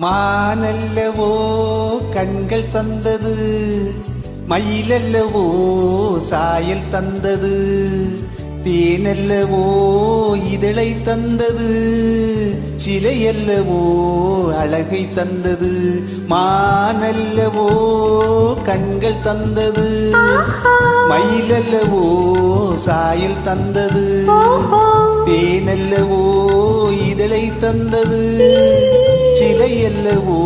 மானல்லவோ கண்கள் தந்தது, மயிலல்லவோ சாயல் தந்தது, தேனல்லவோ இதழை தந்தது, சிலையல்லவோ அழகை தந்தது. மானல்லவோ கண்கள் தந்தது, மயிலல்லவோ சாயல் தந்தது, தேனல்லவோ இதழை தந்தது, சிலையல்லவோ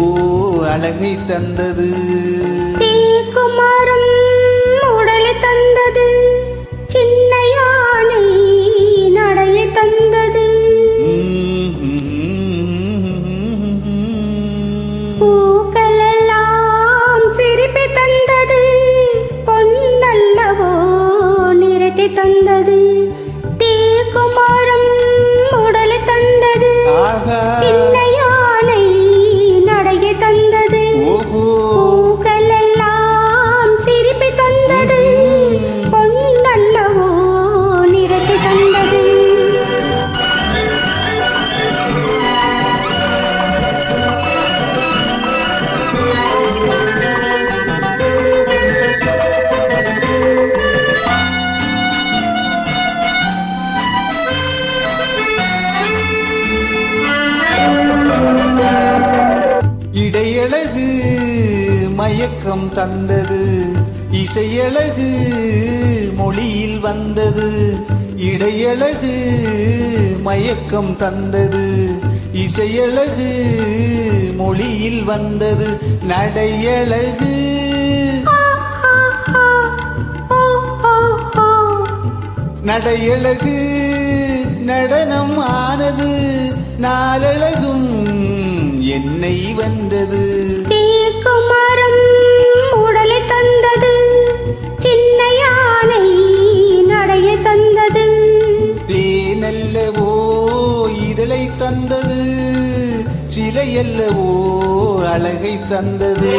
அழகை தந்தது. குமாரம் உடலை தந்தது, சின்ன யானை நடையை தந்தது, பூக்களெல்லாம் சிரிப்பை தந்தது, பொன்னல்லவோ நிறத்தை தந்தது. குமாரம் உடலை தந்தது, சின்ன யானை நடையை தந்தது, பூக்களெல்லாம் சிரிப்பை தந்தது, பொன்னல்லவோ நிறத்தை தந்தது. இடையழகு மயக்கம் தந்தது, இசையழகு மொழியில் வந்தது. இடையழகு மயக்கம் தந்தது, இசையழகு மொழியில் வந்தது. நடையழகு நடையழகு நடனம் ஆனது, நாளழகும் என்னை வென்றது. குமாரம் உடலை தந்தது, சின்ன யானை நடையை தந்தது, தேனல்லவோ இதழை தந்தது, சிலையல்லவோ அழகை தந்தது.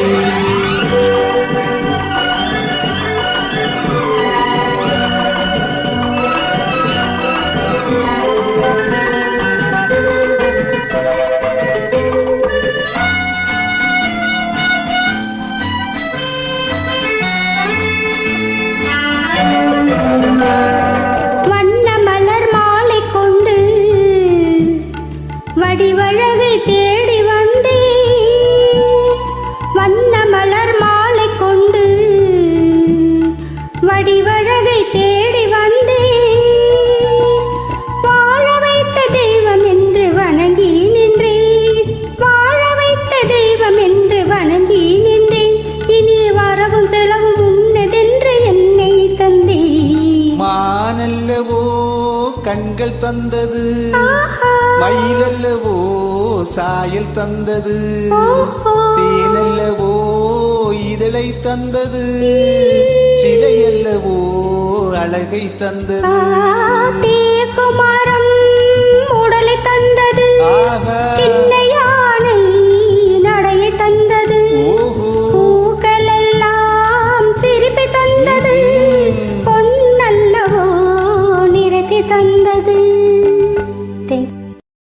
வண்ண மலர் மாலை கொண்டு வடிவழகை தேடி வந்தே, வண்ண மலர் மாலை கொண்டு வடிவழகை தேடி வந்தே, வாழ வைத்த தெய்வம் என்று வணங்கி நின்றேன், வாழ வைத்த தெய்வம் என்று வணங்கி நின்றேன், இனி வரவும் செலவும் உன்னதென்று என்னை தந்தே. மானல்லவோ கண்கள் தந்தது, மயிலல்லவோ சாயல் தந்தது, தேனல்லவோ இதழை தந்தது, சிலையல்லவோ அழகை தந்தது. குமாரம் உடலை தந்தது, சின்ன